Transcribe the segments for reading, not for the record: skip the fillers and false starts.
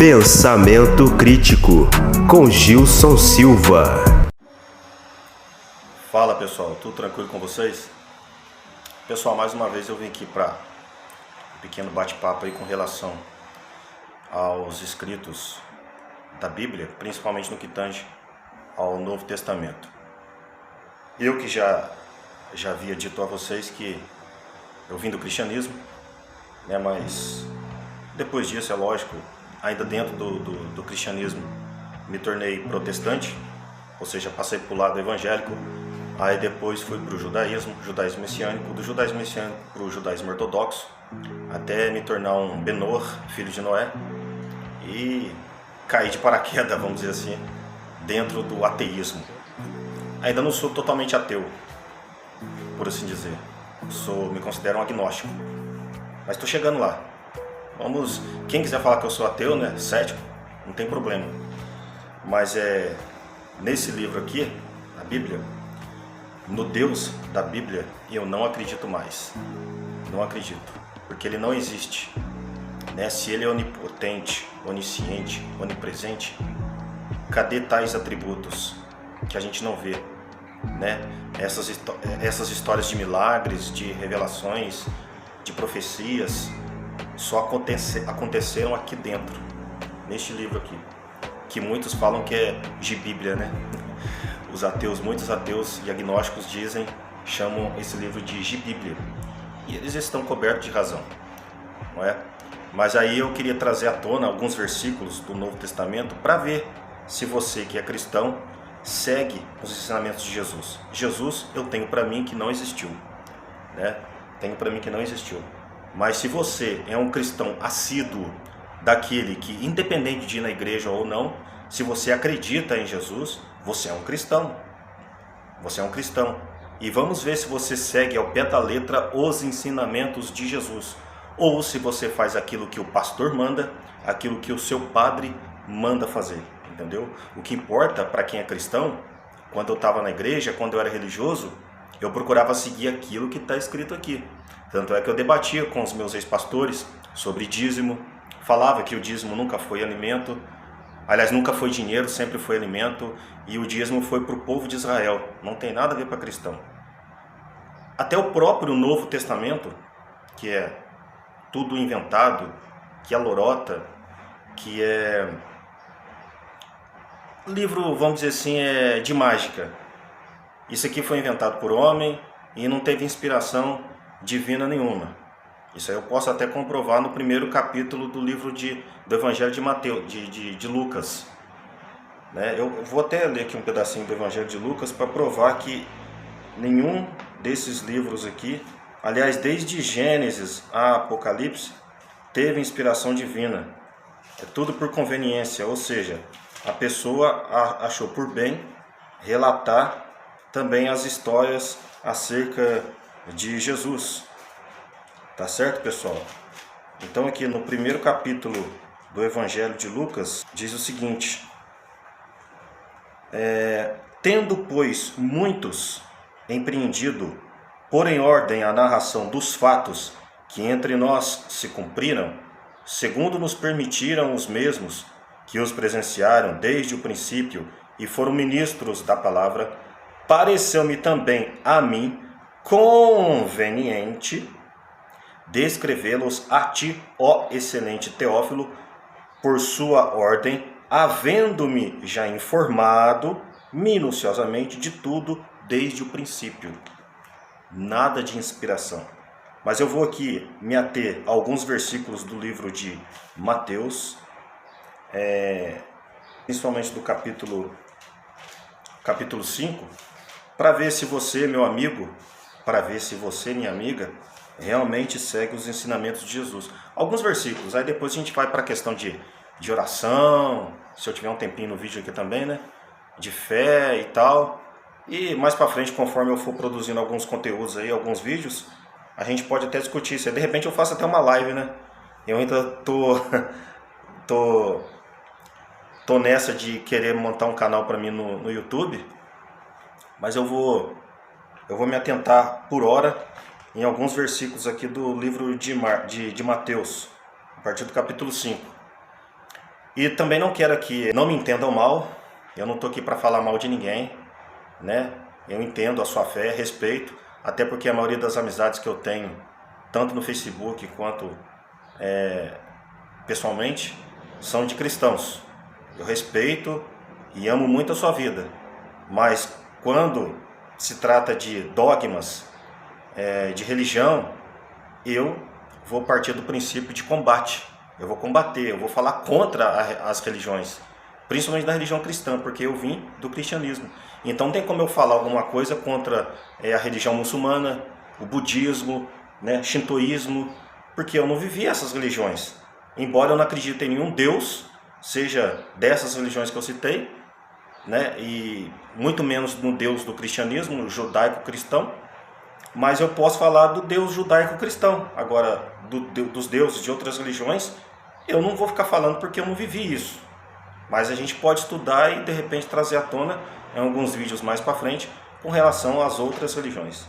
Pensamento Crítico, com Gilson Silva. Fala pessoal, tudo tranquilo com vocês? Pessoal, mais uma vez eu vim aqui para um pequeno bate-papo aí com relação aos escritos da Bíblia, principalmente no que tange ao Novo Testamento. Eu que já havia dito a vocês que eu vim do cristianismo, né, mas depois disso, é lógico, ainda dentro do cristianismo, me tornei protestante, ou seja, passei para o lado evangélico, aí depois fui para o judaísmo messiânico, do judaísmo messiânico para o judaísmo ortodoxo, até me tornar um Benor, filho de Noé, e caí de paraquedas, vamos dizer assim, dentro do ateísmo. Ainda não sou totalmente ateu, por assim dizer, me considero um agnóstico, mas estou chegando lá. Quem quiser falar que eu sou ateu, né, cético, não tem problema. Mas nesse livro aqui, a Bíblia, no Deus da Bíblia, eu não acredito mais. Não acredito, porque ele não existe. Né? Se ele é onipotente, onisciente, onipresente, cadê tais atributos que a gente não vê? Né? Essas histórias de milagres, de revelações, de profecias, só aconteceram aqui dentro, neste livro aqui, que muitos falam que é de Bíblia, né? Muitos ateus e agnósticos chamam esse livro de Bíblia, e eles estão cobertos de razão, não é? Mas aí eu queria trazer à tona alguns versículos do Novo Testamento para ver se você que é cristão segue os ensinamentos de Jesus. Jesus, eu tenho para mim que não existiu, né? Tenho para mim que não existiu. Mas se você é um cristão assíduo, daquele que, independente de ir na igreja ou não, se você acredita em Jesus, você é um cristão. Você é um cristão. E vamos ver se você segue ao pé da letra os ensinamentos de Jesus. Ou se você faz aquilo que o pastor manda, aquilo que o seu padre manda fazer. Entendeu? O que importa para quem é cristão, quando eu estava na igreja, quando eu era religioso, eu procurava seguir aquilo que está escrito aqui. Tanto é que eu debatia com os meus ex-pastores sobre dízimo, falava que o dízimo nunca foi alimento, aliás, nunca foi dinheiro, sempre foi alimento, e o dízimo foi para o povo de Israel, não tem nada a ver para cristão. Até o próprio Novo Testamento, que é tudo inventado, que é lorota, que é livro, vamos dizer assim, de mágica. Isso aqui foi inventado por homem e não teve inspiração divina nenhuma. Isso aí eu posso até comprovar no primeiro capítulo do livro do Evangelho de Mateus, de Lucas. Né? Eu vou até ler aqui um pedacinho do Evangelho de Lucas para provar que nenhum desses livros aqui, aliás, desde Gênesis a Apocalipse, teve inspiração divina. É tudo por conveniência, ou seja, a pessoa achou por bem relatar também as histórias acerca de Jesus. Tá certo, pessoal? Então aqui no primeiro capítulo do Evangelho de Lucas diz o seguinte: tendo, pois, muitos empreendido, pôr em ordem a narração dos fatos que entre nós se cumpriram, segundo nos permitiram os mesmos que os presenciaram desde o princípio e foram ministros da palavra, pareceu-me também a mim conveniente descrevê-los a ti, ó excelente Teófilo, por sua ordem, havendo-me já informado minuciosamente de tudo desde o princípio. Nada de inspiração. Mas eu vou aqui me ater a alguns versículos do livro de Mateus, principalmente do capítulo 5, para ver se você, meu amigo, para ver se você, minha amiga, realmente segue os ensinamentos de Jesus. Alguns versículos, aí depois a gente vai para a questão de oração, se eu tiver um tempinho no vídeo aqui também, né? De fé e tal. E mais para frente, conforme eu for produzindo alguns conteúdos aí, alguns vídeos, a gente pode até discutir isso. De repente eu faço até uma live, né? Eu ainda tô nessa de querer montar um canal para mim no YouTube, mas eu vou me atentar por hora em alguns versículos aqui do livro de Mateus, a partir do capítulo 5. E também não quero que não me entendam mal, eu não estou aqui para falar mal de ninguém, né? Eu entendo a sua fé, respeito, até porque a maioria das amizades que eu tenho, tanto no Facebook quanto pessoalmente, são de cristãos. Eu respeito e amo muito a sua vida, mas quando se trata de dogmas, de religião, eu vou partir do princípio de combate. Eu vou combater, eu vou falar contra as religiões, principalmente da religião cristã, porque eu vim do cristianismo. Então não tem como eu falar alguma coisa contra a religião muçulmana, o budismo, né, shintoísmo, porque eu não vivi essas religiões. Embora eu não acredite em nenhum Deus, seja dessas religiões que eu citei, né, e muito menos no Deus do cristianismo, judaico-cristão, mas eu posso falar do Deus judaico-cristão. Agora, dos deuses de outras religiões, eu não vou ficar falando porque eu não vivi isso. Mas a gente pode estudar e de repente trazer à tona em alguns vídeos mais para frente com relação às outras religiões.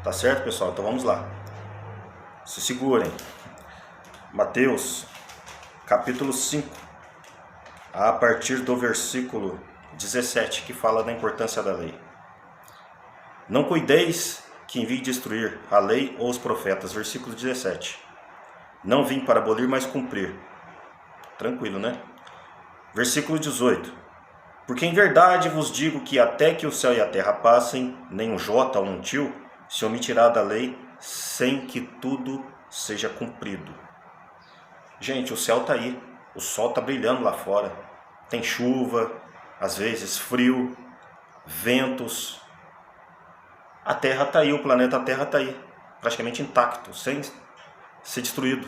Tá certo, pessoal? Então vamos lá. Se segurem. Mateus, capítulo 5, a partir do versículo 17, que fala da importância da lei. Não cuideis que envie destruir a lei ou os profetas. Versículo 17. Não vim para abolir, mas cumprir. Tranquilo, né? Versículo 18. Porque em verdade vos digo que até que o céu e a terra passem, nem um jota ou um tio se omitirá da lei, sem que tudo seja cumprido. Gente, o céu está aí. O sol está brilhando lá fora. Tem chuva, às vezes frio, ventos. A Terra está aí, o planeta Terra está aí, praticamente intacto, sem ser destruído.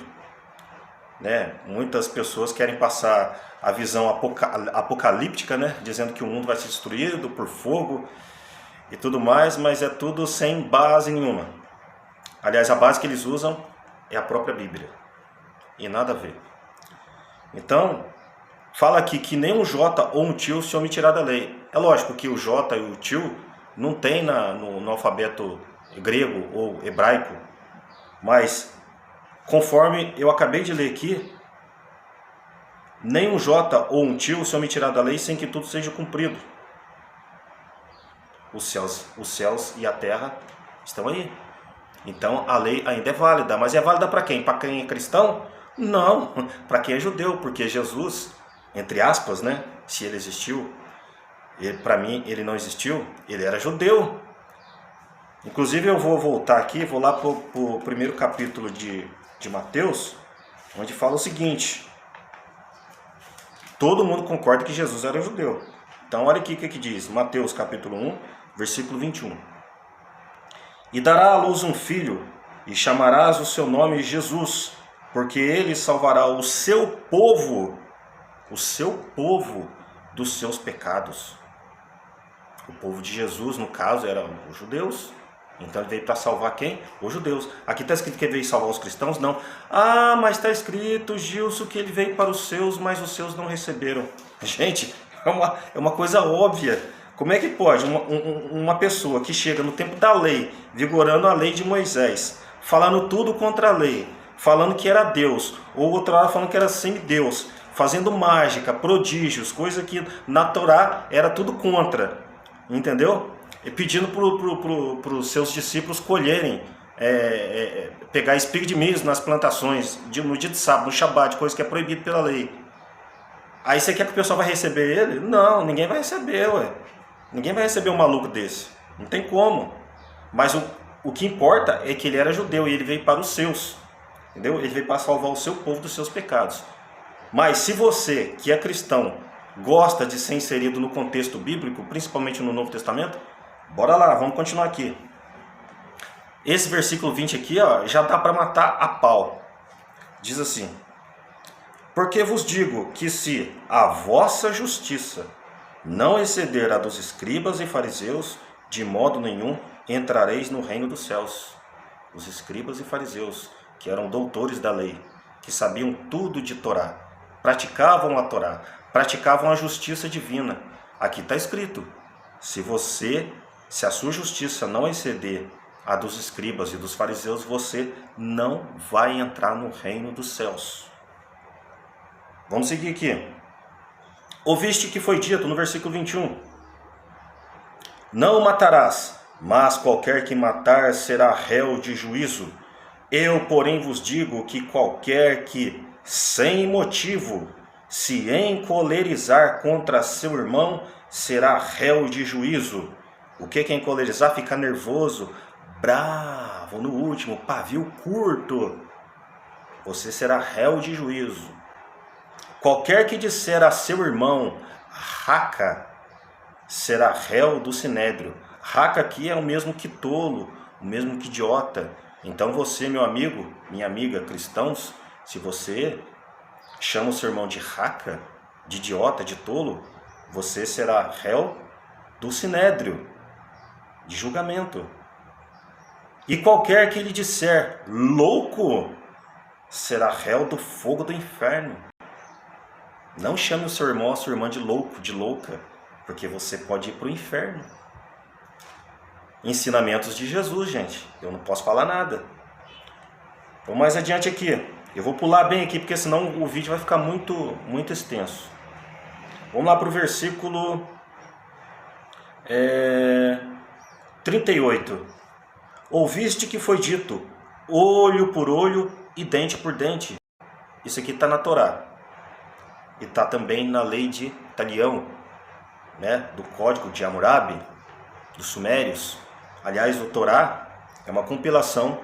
Né? Muitas pessoas querem passar a visão apocalíptica, né? Dizendo que o mundo vai ser destruído por fogo e tudo mais, mas é tudo sem base nenhuma. Aliás, a base que eles usam é a própria Bíblia, e nada a ver. Então, fala aqui que nem um jota ou um tio se omitirá da lei. É lógico que o jota e o tio não tem no alfabeto grego ou hebraico, mas conforme eu acabei de ler aqui, nem um jota ou um tio se omitirá da lei sem que tudo seja cumprido. Os céus e a terra estão aí. Então a lei ainda é válida, mas é válida para quem? Para quem é cristão? Não, para quem é judeu, porque Jesus, entre aspas, né, se ele existiu, para mim ele não existiu, ele era judeu. Inclusive eu vou voltar aqui, vou lá para o primeiro capítulo de Mateus, onde fala o seguinte: todo mundo concorda que Jesus era judeu. Então olha aqui o que diz, Mateus capítulo 1, versículo 21. E dará à luz um filho, e chamarás o seu nome Jesus, porque ele salvará o seu povo dos seus pecados. O povo de Jesus, no caso, eram os judeus. Então ele veio para salvar quem? Os judeus. Aqui está escrito que ele veio salvar os cristãos? Não. Ah, mas está escrito, Gilson, que ele veio para os seus, mas os seus não receberam. Gente, é uma coisa óbvia. Como é que pode uma pessoa que chega no tempo da lei, vigorando a lei de Moisés, falando tudo contra a lei, falando que era Deus, ou outra hora falando que era semideus, fazendo mágica, prodígios, coisa que na Torá era tudo contra, entendeu? E pedindo para os seus discípulos colherem, pegar espiga de milho nas plantações, no dia de sábado, no Shabat, coisa que é proibido pela lei. Aí você quer que o pessoal vai receber ele? Não, ninguém vai receber, ué. Ninguém vai receber um maluco desse. Não tem como. Mas o que importa é que ele era judeu e ele veio para os seus. Entendeu? Ele veio para salvar o seu povo dos seus pecados. Mas se você, que é cristão, gosta de ser inserido no contexto bíblico, principalmente no Novo Testamento, bora lá, vamos continuar aqui. Esse versículo 20 aqui, ó, já dá para matar a pau. Diz assim: porque vos digo que se a vossa justiça não exceder a dos escribas e fariseus, de modo nenhum entrareis no reino dos céus. Os escribas e fariseus, que eram doutores da lei, que sabiam tudo de Torá, praticavam a Torá, praticavam a justiça divina. Aqui está escrito: se a sua justiça não exceder a dos escribas e dos fariseus, você não vai entrar no reino dos céus. Vamos seguir aqui. Ouviste que foi dito no versículo 21. Não matarás, mas qualquer que matar será réu de juízo. Eu, porém, vos digo que qualquer que, sem motivo, se encolerizar contra seu irmão, será réu de juízo. O que é encolerizar? Ficar nervoso, bravo, no último, pavio curto. Você será réu de juízo. Qualquer que disser a seu irmão, raca, será réu do sinédrio. Raca aqui é o mesmo que tolo, o mesmo que idiota. Então você, meu amigo, minha amiga, cristãos, se você chama o seu irmão de raca, de idiota, de tolo, você será réu do sinédrio, de julgamento. E qualquer que lhe disser louco, será réu do fogo do inferno. Não chame o seu irmão ou a sua irmã de louco, de louca, porque você pode ir para o inferno. Ensinamentos de Jesus, gente. Eu não posso falar nada. Vamos mais adiante aqui. Eu vou pular bem aqui, porque senão o vídeo vai ficar muito extenso. Vamos lá para o versículo 38. Ouviste que foi dito, olho por olho e dente por dente. Isso aqui está na Torá. E está também na lei de Talião, né, do Código de Hammurabi, dos Sumérios. Aliás, o Torá é uma compilação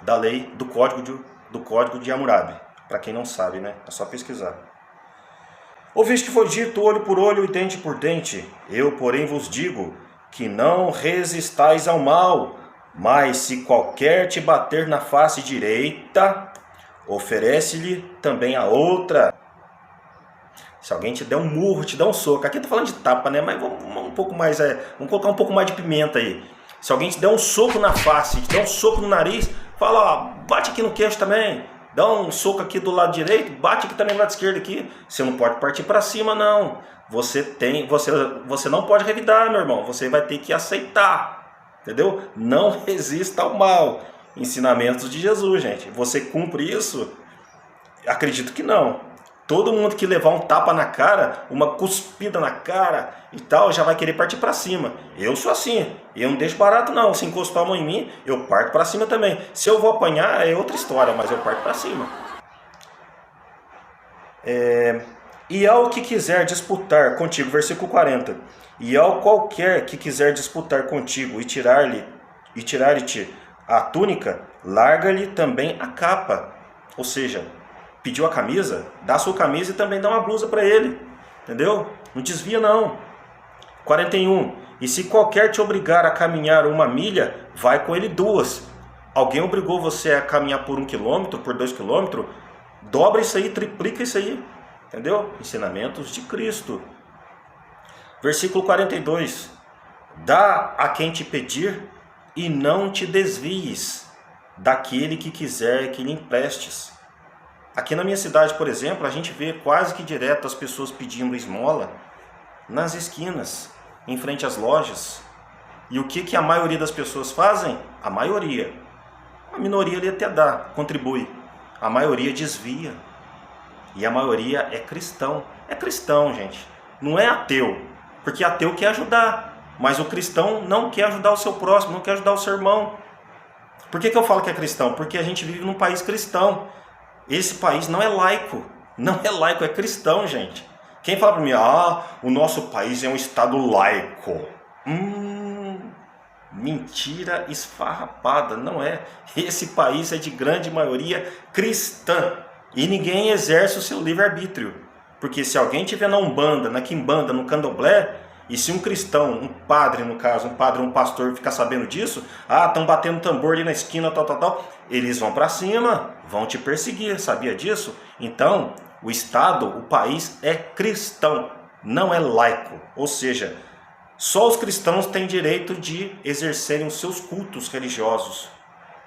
da lei do Código de Hammurabi. Para quem não sabe, né, é só pesquisar. Ouviste que foi dito olho por olho e dente por dente. Eu, porém, vos digo que não resistais ao mal, mas se qualquer te bater na face direita, oferece-lhe também a outra. Se alguém te der um murro, te der um soco. Aqui eu tô falando de tapa, né? Mas vamos um pouco mais, vamos colocar um pouco mais de pimenta aí. Se alguém te der um soco na face, te der um soco no nariz, fala, ó, bate aqui no queixo também. Dá um soco aqui do lado direito, bate aqui também do lado esquerdo aqui. Você não pode partir para cima, não. Você não pode revidar, meu irmão. Você vai ter que aceitar. Entendeu? Não resista ao mal. Ensinamentos de Jesus, gente. Você cumpre isso? Acredito que não. Todo mundo que levar um tapa na cara, uma cuspida na cara e tal, já vai querer partir para cima. Eu sou assim, eu não deixo barato não. Se encostar a mão em mim, eu parto para cima também. Se eu vou apanhar, é outra história, mas eu parto para cima. E ao que quiser disputar contigo, versículo 40. E ao qualquer que quiser disputar contigo e tirar-lhe a túnica, larga-lhe também a capa. Ou seja, pediu a camisa, dá a sua camisa e também dá uma blusa para ele. Entendeu? Não desvia não. 41. E se qualquer te obrigar a caminhar 1 milha, vai com ele 2. Alguém obrigou você a caminhar por 1 quilômetro, por 2 quilômetros? Dobra isso aí, triplica isso aí. Entendeu? Ensinamentos de Cristo. Versículo 42. Dá a quem te pedir e não te desvies daquele que quiser que lhe emprestes. Aqui na minha cidade, por exemplo, a gente vê quase que direto as pessoas pedindo esmola nas esquinas, em frente às lojas. E o que a maioria das pessoas fazem? A maioria. A minoria ali até dá, contribui. A maioria desvia. E a maioria é cristão. É cristão, gente. Não é ateu. Porque ateu quer ajudar. Mas o cristão não quer ajudar o seu próximo, não quer ajudar o seu irmão. Por que eu falo que é cristão? Porque a gente vive num país cristão. Esse país não é laico. Não é laico, é cristão, gente. Quem fala para mim, o nosso país é um estado laico. Mentira esfarrapada, não é. Esse país é de grande maioria cristã. E ninguém exerce o seu livre-arbítrio. Porque se alguém estiver na Umbanda, na Quimbanda, no Candomblé, e se um cristão, um padre no caso, um pastor ficar sabendo disso, estão batendo tambor ali na esquina, tal, eles vão para cima, vão te perseguir, sabia disso? Então, o Estado, o país é cristão, não é laico. Ou seja, só os cristãos têm direito de exercerem os seus cultos religiosos.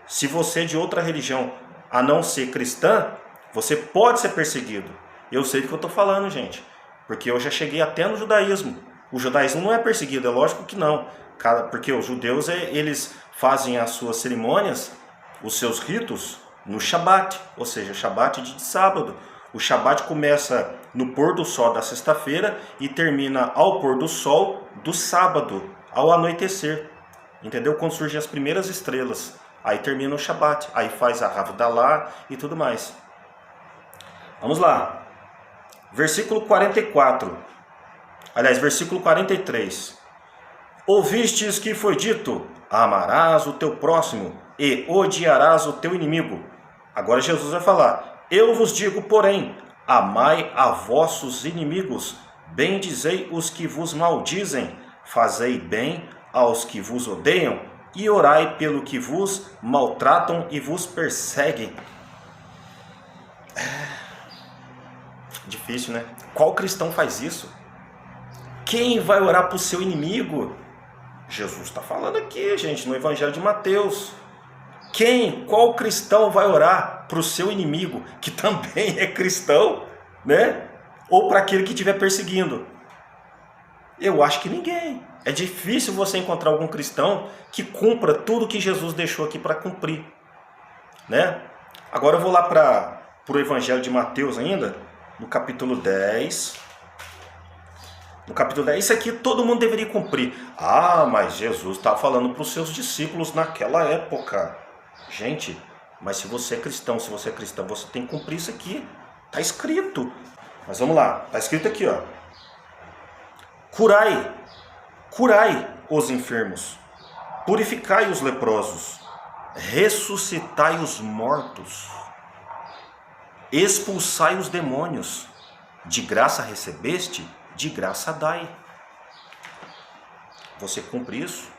Se você é de outra religião, a não ser cristã, você pode ser perseguido. Eu sei do que eu estou falando, gente, porque eu já cheguei até no judaísmo. O judaísmo não é perseguido, é lógico que não. Porque os judeus, eles fazem as suas cerimônias, os seus ritos, no Shabat, ou seja, Shabat de sábado. O Shabat começa no pôr do sol da sexta-feira e termina ao pôr do sol do sábado, ao anoitecer. Entendeu? Quando surgem as primeiras estrelas. Aí termina o Shabat. Aí faz a Havdalah e tudo mais. Vamos lá. Versículo 44. Aliás, versículo 43. Ouvistes que foi dito: amarás o teu próximo e odiarás o teu inimigo. Agora Jesus vai falar: eu vos digo, porém, amai a vossos inimigos, bendizei os que vos maldizem, fazei bem aos que vos odeiam e orai pelo que vos maltratam e vos perseguem. Difícil, né? Qual cristão faz isso? Quem vai orar para o seu inimigo? Jesus está falando aqui, gente, no Evangelho de Mateus. Qual cristão vai orar para o seu inimigo, que também é cristão, né? Ou para aquele que estiver perseguindo? Eu acho que ninguém. É difícil você encontrar algum cristão que cumpra tudo que Jesus deixou aqui para cumprir, né? Agora eu vou lá para o Evangelho de Mateus ainda, no capítulo 10. No capítulo 10, isso aqui todo mundo deveria cumprir. Ah, mas Jesus estava falando para os seus discípulos naquela época. Gente, mas se você é cristão, você tem que cumprir isso aqui. Está escrito. Mas vamos lá, está escrito aqui, ó. Curai os enfermos, purificai os leprosos, ressuscitai os mortos, expulsai os demônios. De graça recebeste, de graça dai. Você cumpre isso?